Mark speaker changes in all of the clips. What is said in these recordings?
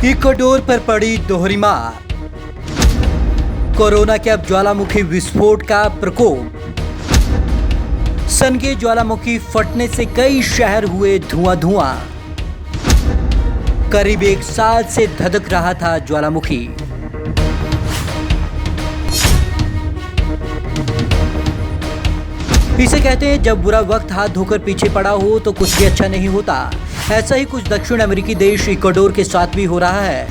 Speaker 1: Ecuador पर पड़ी दोहरी मार। कोरोना के अब ज्वालामुखी विस्फोट का प्रकोप। सनगे ज्वालामुखी फटने से कई शहर हुए धुआं। करीब 1 साल से धधक रहा था ज्वालामुखी। इसे कहते हैं जब बुरा वक्त हाथ धोकर पीछे पड़ा हो तो कुछ भी अच्छा नहीं होता। ऐसा ही कुछ दक्षिण अमेरिकी देश इक्वाडोर के साथ भी हो रहा है।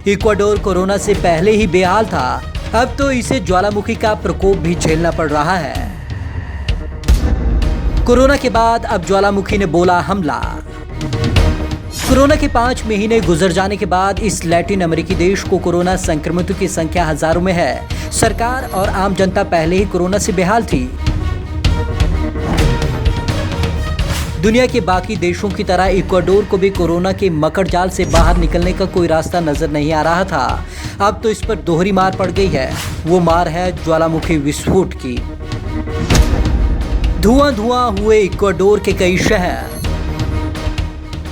Speaker 1: इक्वाडोर कोरोना से पहले ही बेहाल था, अब तो इसे ज्वालामुखी का प्रकोप भी झेलना पड़ रहा है। कोरोना के बाद अब ज्वालामुखी ने बोला हमला। कोरोना के 5 महीने गुजर जाने के बाद इस लैटिन अमेरिकी देश को कोरोना संक्रमितों की संख्या हजारों में है। सरकार और आम जनता पहले ही कोरोना से बेहाल थी। दुनिया के बाकी देशों की तरह इक्वाडोर को भी कोरोना के मकड़ जाल से बाहर निकलने का कोई रास्ता नजर नहीं आ रहा था। अब तो इस पर दोहरी मार पड़ गई है। वो मार है ज्वालामुखी विस्फोट की। धुआं हुए इक्वाडोर के कई शहर।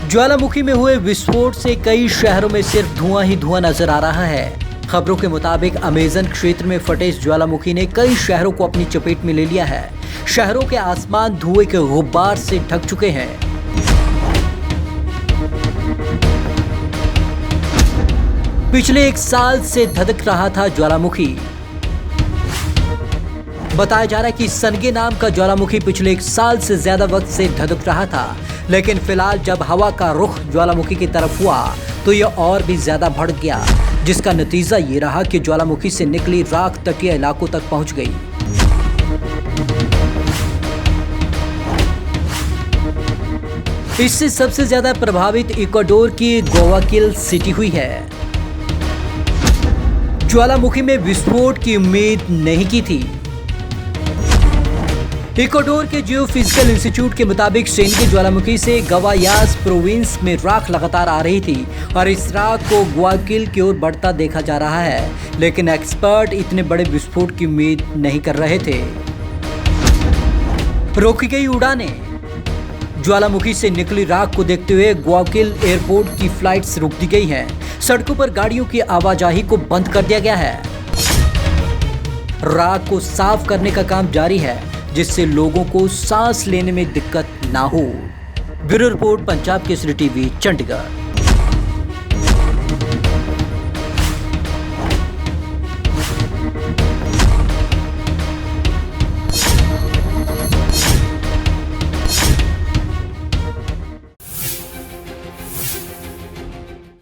Speaker 1: ज्वालामुखी में हुए विस्फोट से कई शहरों में सिर्फ धुआं ही धुआं नजर आ रहा है। खबरों के मुताबिक अमेज़न क्षेत्र में फटे इस ज्वालामुखी ने कई शहरों को अपनी चपेट में ले लिया है। शहरों के आसमान धुएं के गुब्बार से ढक चुके हैं। पिछले 1 साल से धधक रहा था ज्वालामुखी। बताया जा रहा है कि सनगे नाम का ज्वालामुखी पिछले 1 साल से ज्यादा वक्त से धधक रहा था, लेकिन फिलहाल जब हवा का रुख ज्वालामुखी की तरफ हुआ तो यह और भी ज्यादा भड़क गया, जिसका नतीजा ये रहा कि ज्वालामुखी से निकली राख तटीय इलाकों तक पहुंच गई। इससे सबसे ज्यादा प्रभावित इक्वाडोर की गुआयाकिल सिटी हुई है। ज्वालामुखी में विस्फोट की उम्मीद नहीं की थी। इक्वाडोर के जियोफिजिकल इंस्टीट्यूट के मुताबिक सनगे ज्वालामुखी से गुआयास प्रोविंस में राख लगातार आ रही थी और इस राख को गुआयाकिल की ओर बढ़ता देखा जा रहा है, लेकिन एक्सपर्ट इतने बड़े विस्फोट की उम्मीद नहीं कर रहे थे। रोकी गई उड़ानें। ज्वालामुखी से निकली राख को देखते हुए गुआयाकिल एयरपोर्ट की फ्लाइट्स रोक दी गई हैं। सड़कों पर गाड़ियों की आवाजाही को बंद कर दिया गया है। राख को साफ करने का काम जारी है, जिससे लोगों को सांस लेने में दिक्कत ना हो। Bureau report, Punjab Kesari TV, Chandigarh.